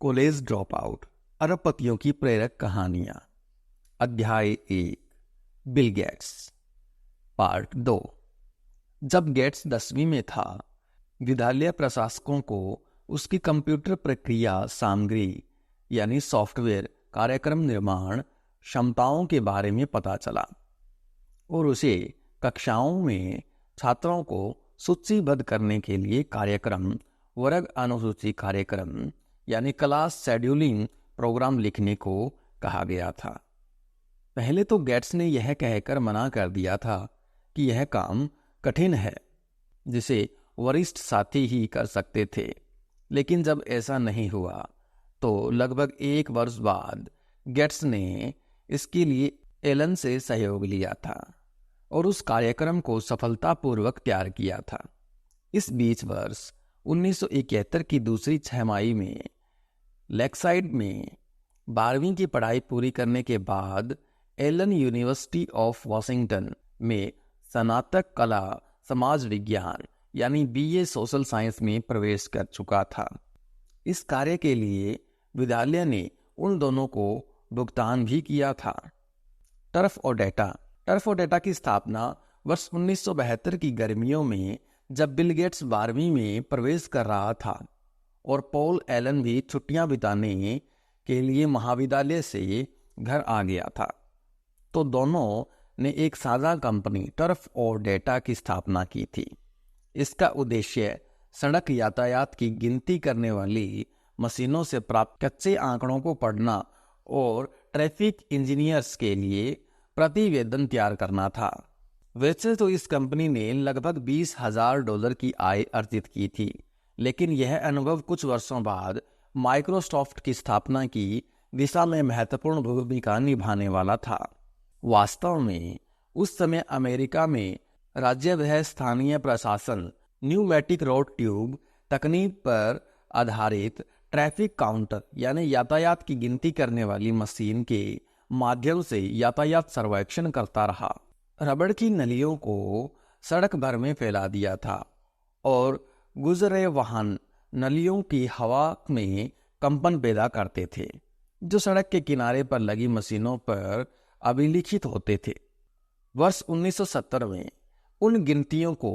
College drop out, अरबपतियों की प्रेरक कहानियां। अध्याय 1, बिल गेट्स, पार्ट 2। जब गेट्स 10वीं में था, विद्यालय प्रशासकों को उसकी कंप्यूटर प्रक्रिया सामग्री यानी सॉफ्टवेयर कार्यक्रम निर्माण क्षमताओं के बारे में पता चला और उसे कक्षाओं में छात्रों को सूचीबद्ध करने के लिए कार्यक्रम वर्ग अनुसूची कार्यक्रम यानी क्लास शेड्यूलिंग प्रोग्राम लिखने को कहा गया था। पहले तो गेट्स ने यह कहकर मना कर दिया था कि यह काम कठिन है, जिसे वरिष्ठ साथी ही कर सकते थे। लेकिन जब ऐसा नहीं हुआ तो लगभग 1 वर्ष बाद गेट्स ने इसके लिए एलन से सहयोग लिया था और उस कार्यक्रम को सफलतापूर्वक तैयार किया था। इस बीच वर्ष 1971 की दूसरी छमाही में लेक्साइड में 12वीं की पढ़ाई पूरी करने के बाद एलन यूनिवर्सिटी ऑफ वाशिंगटन में स्नातक कला समाज विज्ञान यानी बीए सोशल साइंस में प्रवेश कर चुका था। इस कार्य के लिए विद्यालय ने उन दोनों को भुगतान भी किया था। टर्फ और डेटा की स्थापना वर्ष 1972 की गर्मियों में जब बिल गेट्स 12वीं में प्रवेश कर रहा था और पॉल एलन भी छुट्टियां बिताने के लिए महाविद्यालय से घर आ गया था, तो दोनों ने एक साझा कंपनी टर्फ और डेटा की स्थापना की थी। इसका उद्देश्य सड़क यातायात की गिनती करने वाली मशीनों से प्राप्त कच्चे आंकड़ों को पढ़ना और ट्रैफिक इंजीनियर्स के लिए प्रतिवेदन तैयार करना था। वैसे तो इस कंपनी ने लगभग $20,000 की आय अर्जित की थी, लेकिन यह अनुभव कुछ वर्षों बाद माइक्रोसॉफ्ट की स्थापना की दिशा में महत्वपूर्ण भूमिका निभाने वाला था। वास्तव में उस समय अमेरिका में राज्यव्यय स्थानीय प्रशासन न्यूमेटिक रोड ट्यूब तकनीक पर आधारित ट्रैफिक काउंटर यानी यातायात की गिनती करने वाली मशीन के माध्यम से यातायात सर्वेक्षण करता रहा। रबड़ की नलियों को सड़क भर में फैला दिया था और गुजरे वाहन नलियों की हवा में कंपन पैदा करते थे, जो सड़क के किनारे पर लगी मशीनों पर अभिलिखित होते थे। वर्ष 1970 में उन गिनतियों को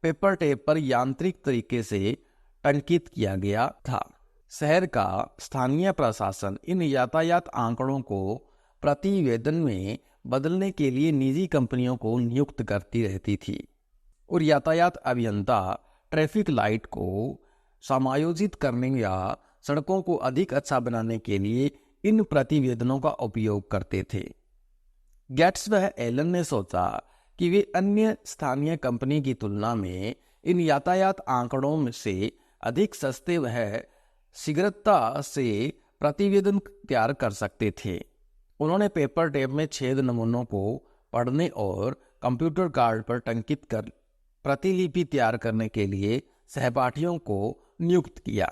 पेपर टेप पर यांत्रिक तरीके से टंकित किया गया था। शहर का स्थानीय प्रशासन इन यातायात आंकड़ों को प्रतिवेदन में बदलने के लिए निजी कंपनियों को नियुक्त करती रहती थी और यातायात अभियंता ट्रैफिक लाइट को समायोजित करने या सड़कों को अधिक अच्छा बनाने के लिए इन प्रतिवेदनों का उपयोग करते थे। गेट्स व एलन ने सोचा कि वे अन्य स्थानीय कंपनी की तुलना में इन यातायात आंकड़ों में से अधिक सस्ते व शीघ्रता से प्रतिवेदन तैयार कर सकते थे। उन्होंने पेपर टेप में छेद नमूनों को पढ़ने और कंप्यूटर कार्ड पर टंकित कर प्रतिलिपि तैयार करने के लिए सहपाठियों को नियुक्त किया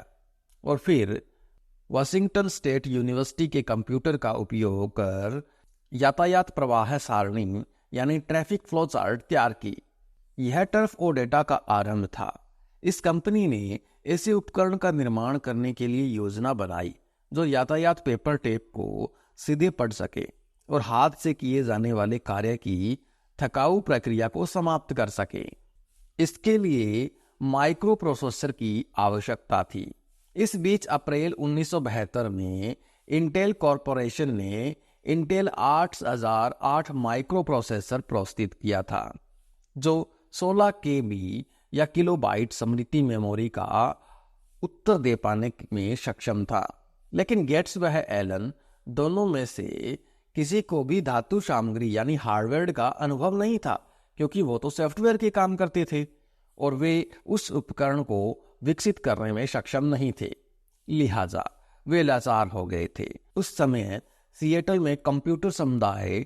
और फिर वाशिंगटन स्टेट यूनिवर्सिटी के कंप्यूटर का उपयोग कर यातायात प्रवाह सारणी यानी ट्रैफिक फ्लो चार्ट तैयार की। यह टर्फ और डेटा का आरंभ था। इस कंपनी ने ऐसे उपकरण का निर्माण करने के लिए योजना बनाई जो यातायात पेपर टेप को सीधे पढ़ सके और हाथ से किए जाने वाले कार्य की थकाऊ प्रक्रिया को समाप्त कर सके। इसके लिए माइक्रो प्रोसेसर की आवश्यकता थी। इस बीच अप्रैल 1972 में इंटेल कॉरपोरेशन ने इंटेल 8008 माइक्रो प्रोसेसर प्रस्तुत किया था, जो 16 KB या किलोबाइट स्मृति मेमोरी का उत्तर दे पाने में सक्षम था। लेकिन गेट्स व एलन दोनों में से किसी को भी धातु सामग्री यानी हार्डवेयर का अनुभव नहीं था, क्योंकि वो तो सॉफ्टवेयर के काम करते थे और वे उस उपकरण को विकसित करने में सक्षम नहीं थे। लिहाजा वे लाचार हो गए थे। उस समय सिएटल में कंप्यूटर समुदाय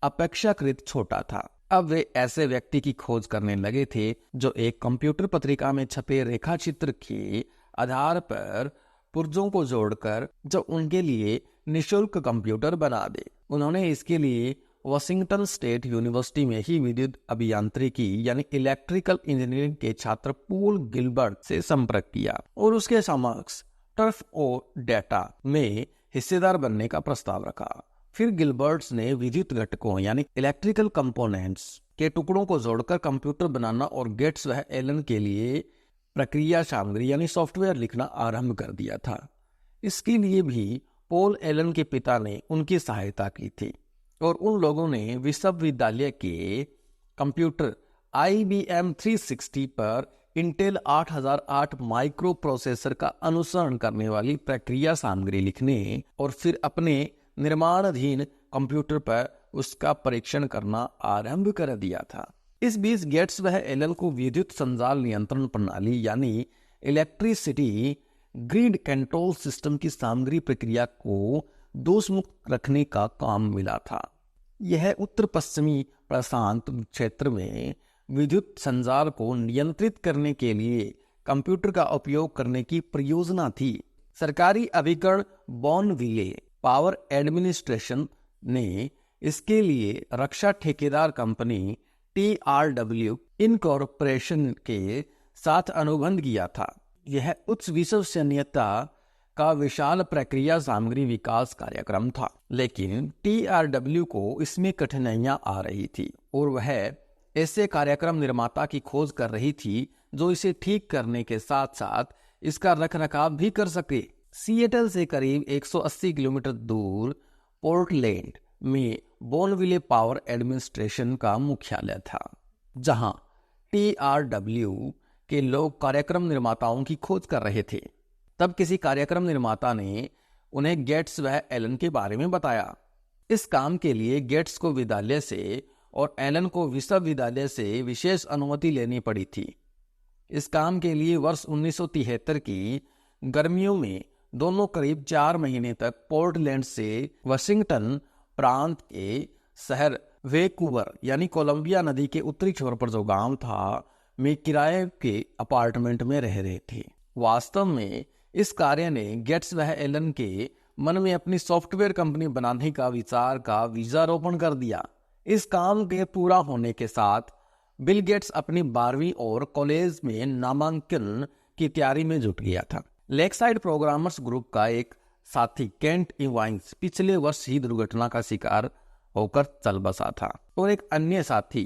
अपेक्षाकृत छोटा था। अब वे ऐसे व्यक्ति की खोज करने लगे थे जो एक कंप्यूटर पत्रिका में छपे रेखा चित्र के आधार पर पुर्जों को जोड़कर जो उनके लिए निशुल्क कंप्यूटर बना दे। उन्होंने इसके लिए वाशिंगटन स्टेट यूनिवर्सिटी में ही विद्युत अभियांत्रिकी यानी इलेक्ट्रिकल इंजीनियरिंग के छात्र पॉल गिलबर्ट से संपर्क किया और उसके समक्ष टर्फ और डेटा में हिस्सेदार बनने का प्रस्ताव रखा। फिर गिलबर्ट्स ने विद्युत घटकों यानी इलेक्ट्रिकल कंपोनेंट्स के टुकड़ों को जोड़कर कंप्यूटर बनाना और गेट्स व एलन के लिए प्रक्रिया सामग्री यानी सॉफ्टवेयर लिखना आरंभ कर दिया था। इसके लिए भी पॉल एलन के पिता ने उनकी सहायता की थी और उन लोगों ने विश्वविद्यालय के कंप्यूटर IBM 360 पर इंटेल 8008 माइक्रो प्रोसेसर का अनुसरण करने वाली प्रक्रिया सामग्री लिखने और फिर अपने निर्माणाधीन कंप्यूटर पर उसका परीक्षण करना आरंभ कर दिया था। इस बीच गेट्स वह एलन को विद्युत संजाल नियंत्रण प्रणाली यानी इलेक्ट्रिसिटी ग्रिड कंट्रोल सिस्टम की सामग्री प्रक्रिया को दोषमुक्त रखने का काम मिला था। यह उत्तर पश्चिमी प्रशांत क्षेत्र में विद्युत संचार को नियंत्रित करने के लिए कंप्यूटर का उपयोग करने की परियोजना थी। सरकारी अभिकरण बॉर्नविले पावर एडमिनिस्ट्रेशन ने इसके लिए रक्षा ठेकेदार कंपनी TRW इनकॉर्पोरेशन के साथ अनुबंध किया था। यह उच्च विश्वसनीयता का विशाल प्रक्रिया सामग्री विकास कार्यक्रम था, लेकिन TRW को इसमें कठिनाइयां आ रही थी और वह ऐसे कार्यक्रम निर्माता की खोज कर रही थी जो इसे ठीक करने के साथ साथ इसका रखरखाव भी कर सके। सिएटल से करीब 180 किलोमीटर दूर पोर्टलैंड में बॉर्नविले पावर एडमिनिस्ट्रेशन का मुख्यालय था, जहां TRW के लोग कार्यक्रम निर्माताओं की खोज कर रहे थे। तब किसी कार्यक्रम निर्माता ने उन्हें गेट्स व एलन के बारे में बताया। इस काम के लिए गेट्स को विद्यालय से और एलन को विश्वविद्यालय से विशेष अनुमति लेनी पड़ी थी। इस काम के लिए वर्ष 1973 की गर्मियों में दोनों करीब 4 महीने तक पोर्टलैंड से वाशिंगटन प्रांत के शहर वैंकूवर यानी कोलंबिया नदी के उत्तरी छोर पर जो गांव था में किराए के अपार्टमेंट में रह रहे थे। वास्तव में इस कार्य ने गेट्स व एलन के मन में अपनी सॉफ्टवेयर कंपनी बनाने का विचार का बीजारोपण कर दिया। इस काम के पूरा होने के साथ बिल गेट्स अपनी 12वीं और कॉलेज में नामांकन की तैयारी में जुट गया था। लेकसाइड प्रोग्रामर्स ग्रुप का एक साथी केंट इवाइंस पिछले वर्ष ही दुर्घटना का शिकार होकर चल बसा था और एक अन्य साथी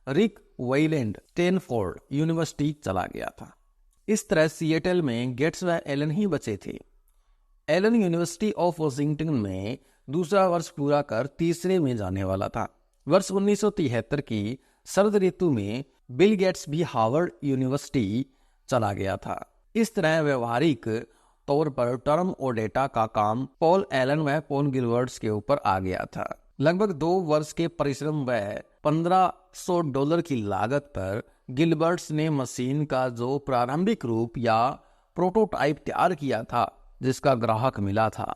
रिक वेइलैंड स्टैनफोर्ड यूनिवर्सिटी चला गया था। इस तरह सिएटल में गेट्स व एलन ही बचे थे। एलन यूनिवर्सिटी ऑफ वाशिंगटन में दूसरा वर्ष पूरा कर तीसरे में जाने वाला था। वर्ष 1973 की शरद ऋतु में बिल गेट्स भी हार्वर्ड यूनिवर्सिटी चला गया था। इस तरह व्यवहारिक तौर पर टर्म और डेटा का काम पॉल एलन व पॉल गिलबर्ट्स के ऊपर आ गया था। लगभग 2 वर्ष के परिश्रम व $1500 की लागत पर गिलबर्ट्स ने मशीन का जो प्रारंभिक रूप या प्रोटोटाइप तैयार किया था जिसका ग्राहक मिला था।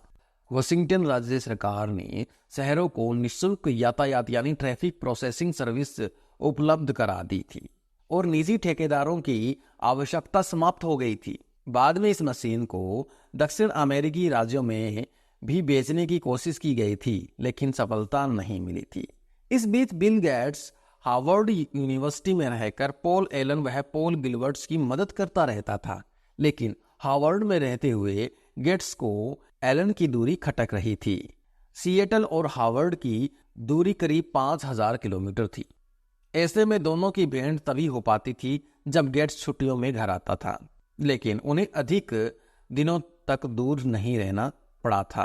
वाशिंगटन राज्य सरकार ने शहरों को निःशुल्क यातायात यानी ट्रैफिक प्रोसेसिंग सर्विस उपलब्ध करा दी थी और निजी ठेकेदारों की आवश्यकता समाप्त हो गई थी। बाद में इस मशीन को दक्षिण अमेरिकी राज्यों में भी बेचने की कोशिश की गई थी, लेकिन सफलता नहीं मिली थी। इस बीच बिल गेट्स हार्वर्ड यूनिवर्सिटी में रहकर पॉल एलन व पॉल गिलबर्ट्स की मदद करता रहता था, लेकिन हार्वर्ड में रहते हुए गेट्स को एलन की दूरी खटक रही थी। सिएटल और हार्वर्ड की दूरी करीब 5000 किलोमीटर थी। ऐसे में दोनों की भेंट तभी हो पाती थी जब गेट्स छुट्टियों में घर आता था, लेकिन उन्हें अधिक दिनों तक दूर नहीं रहना पड़ा था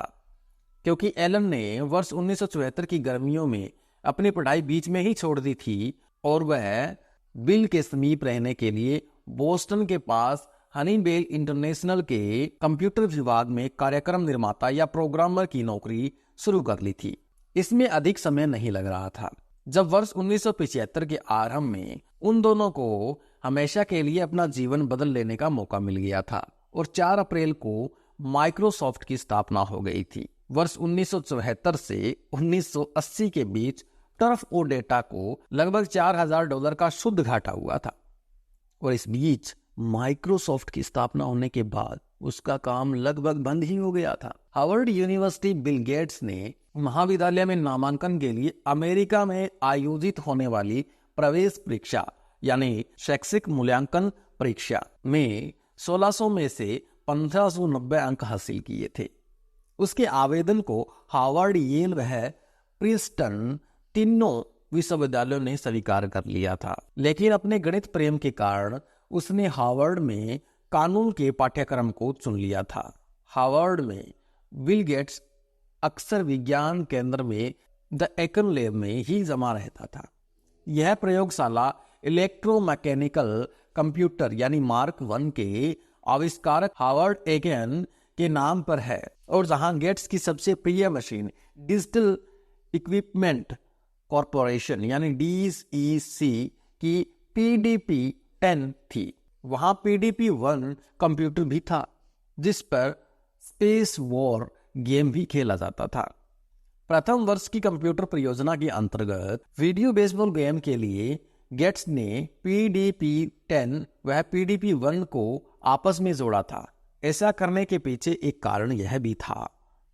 क्योंकि एलन ने वर्ष 1974 की गर्मियों में अपनी पढ़ाई बीच में ही छोड़ दी थी और वह बिल के समीप रहने के लिए बोस्टन के पास हनीबेल इंटरनेशनल के कंप्यूटर विभाग में कार्यक्रम निर्माता या प्रोग्रामर की नौकरी शुरू कर ली थी। इसमें अधिक समय नहीं लग रहा था जब वर्ष 1975 के आरंभ में उन दोनों को हमेशा के लिए अपना जीवन बदल लेने का मौका मिल गया था और 4 अप्रैल को माइक्रोसॉफ्ट की स्थापना हो गई थी। वर्ष 1974 से 1980 के बीच टर्फ और डेटा को लगभग $4000 का शुद्ध घाटा हुआ था और इस बीच माइक्रोसॉफ्ट की स्थापना होने के बाद उसका काम लगभग बंद ही हो गया था। हार्वर्ड यूनिवर्सिटी बिल गेट्स ने महाविद्यालय में नामांकन के लिए अमेरिका में आयोजित होने वाली प्रवेश परीक्षा यानी शैक्षिक मूल्यांकन परीक्षा में 1600 में से 1590 अंक हासिल किए थे। उसके आवेदन को हार्वर्ड, येल व प्रिंसटन तीनों विश्वविद्यालयों ने स्वीकार कर लिया था। लेकिन अपने गणित प्रेम के कारण उसने हार्वर्ड में कानून के पाठ्यक्रम को चुन लिया था। हार्वर्ड में बिल गेट्स अक्सर विज्ञान केंद्र में द एकन लैब में ही जमा रहता था। यह प्रयोगशाला इलेक्ट्रोमैकेनिकल कंप्यूटर यानी मार्क 1 के आविष्कारक हार्वर्ड एकन के नाम पर है, और जहां गेट्स की सबसे प्रिय मशीन डिजिटल इक्विपमेंट कॉरपोरेशन यानी DEC की PDP-10 थी, वहां PDP-1 कंप्यूटर भी था जिस पर स्पेस वॉर गेम भी खेला जाता था। प्रथम वर्ष की कंप्यूटर परियोजना के अंतर्गत वीडियो बेसबॉल गेम के लिए गेट्स ने PDP-10 व PDP-1 को आपस में जोड़ा था। ऐसा करने के पीछे एक कारण यह भी था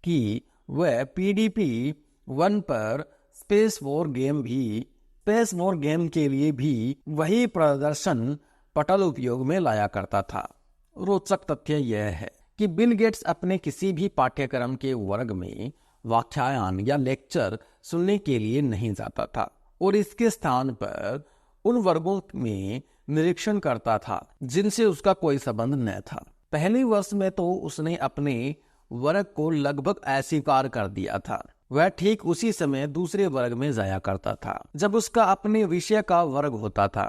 कि वह PDP-1 पर स्पेस वॉर गेम के लिए भी वही प्रदर्शन पटल उपयोग में लाया करता था। रोचक तथ्य यह है कि बिल गेट्स अपने किसी भी पाठ्यक्रम के वर्ग में व्याख्यान या लेक्चर सुनने के लिए नहीं जाता था, और इसके स्थान पर उन वर्गों में निरीक्षण करता था जिनसे उसका कोई संबंध न था। पहले वर्ष में तो उसने अपने वर्ग को लगभग अस्वीकार कर दिया था। वह ठीक उसी समय दूसरे वर्ग में जाया करता था जब उसका अपने विषय का वर्ग होता था।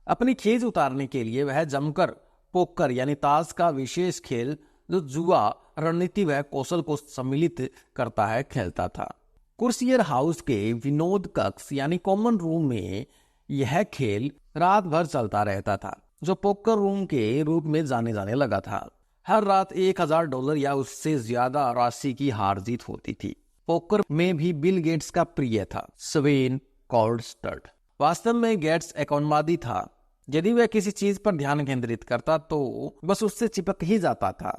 अपनी खींच उतारने के लिए वह जमकर पोकर यानी ताश का विशेष खेल, जो जुआ, रणनीति व कौशल को सम्मिलित करता है, खेलता था। कुर्सियर हाउस के विनोद कक्ष यानी कॉमन रूम में यह खेल रात भर चलता रहता था, जो पोकर रूम के रूप में जाने लगा था। हर रात $1000 या उससे ज्यादा राशि की हार जीत होती थी। पोकर में भी बिल गेट्स का प्रिय था स्वेन कॉर्डस्टर्ट। वास्तव में गेट्स एकाउंटवादी था। यदि वह किसी चीज पर ध्यान केंद्रित करता तो बस उससे चिपक ही जाता था।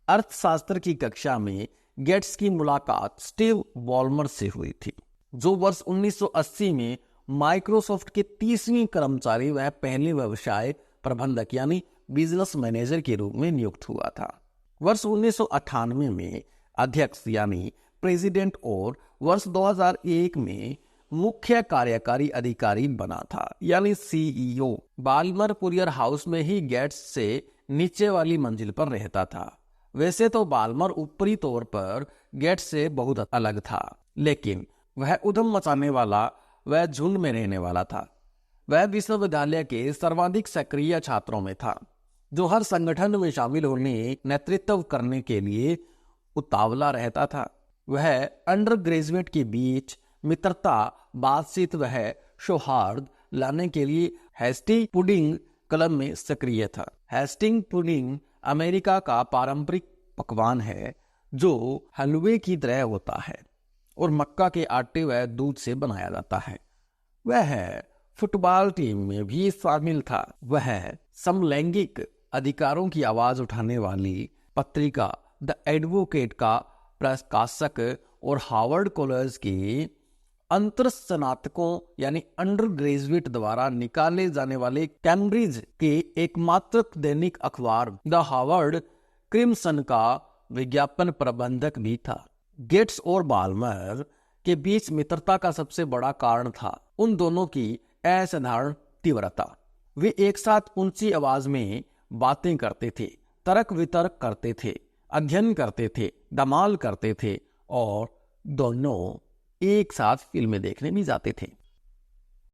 अर्थशास्त्र की कक्षा में गेट्स की मुलाकात स्टीव बॉलमर से हुई थी, जो वर्ष 1980 में माइक्रोसॉफ्ट के 30वें कर्मचारी व पहले व्यवसाय प्रबंधक यानी बिजनेस मैनेजर के रूप में नियुक्त हुआ था। वर्ष 1998 में अध्यक्ष यानी प्रेसिडेंट और वर्ष 2001 में मुख्य कार्यकारी अधिकारी बना था यानी CEO। बाल्मर कुरियर हाउस में ही गेट्स से नीचे वाली मंजिल पर रहता था। वैसे तो बाल्मर ऊपरी तौर पर गेट्स से बहुत अलग था, लेकिन वह उधम मचाने वाला वह झुंड में रहने वाला था। वह विश्वविद्यालय के सर्वाधिक सक्रिय छात्रों में था, जो हर संगठन में शामिल होने, नेतृत्व करने के लिए उतावला रहता था। वह अंडर ग्रेजुएट के बीच मित्रता, बातचीत व सौहार्द लाने के लिए हेस्टिंग पुडिंग क्लब में सक्रिय था। हेस्टिंग पुडिंग अमेरिका का पारंपरिक पकवान है, जो हलवे की तरह होता है और मक्का के आटे व दूध से बनाया जाता है। वह फुटबॉल टीम में भी शामिल था। वह समलैंगिक अधिकारों की आवाज उठाने वाली पत्रिका द एडवोकेट का प्रकाशक और हार्वर्ड कॉलेज के अंतर स्नातकों यानी अंडर ग्रेजुएट द्वारा निकाले जाने वाले कैम्ब्रिज के एकमात्र दैनिक अखबार द हार्वर्ड क्रिम्सन का विज्ञापन प्रबंधक भी था। गेट्स और बाल्मर के बीच मित्रता का सबसे बड़ा कारण था उन दोनों की असाधारण तीव्रता। वे एक साथ ऊंची आवाज में बातें करते थे, तर्क वितर्क करते थे, अध्ययन करते थे, धमाल करते थे और दोनों एक साथ फिल्में देखने भी जाते थे।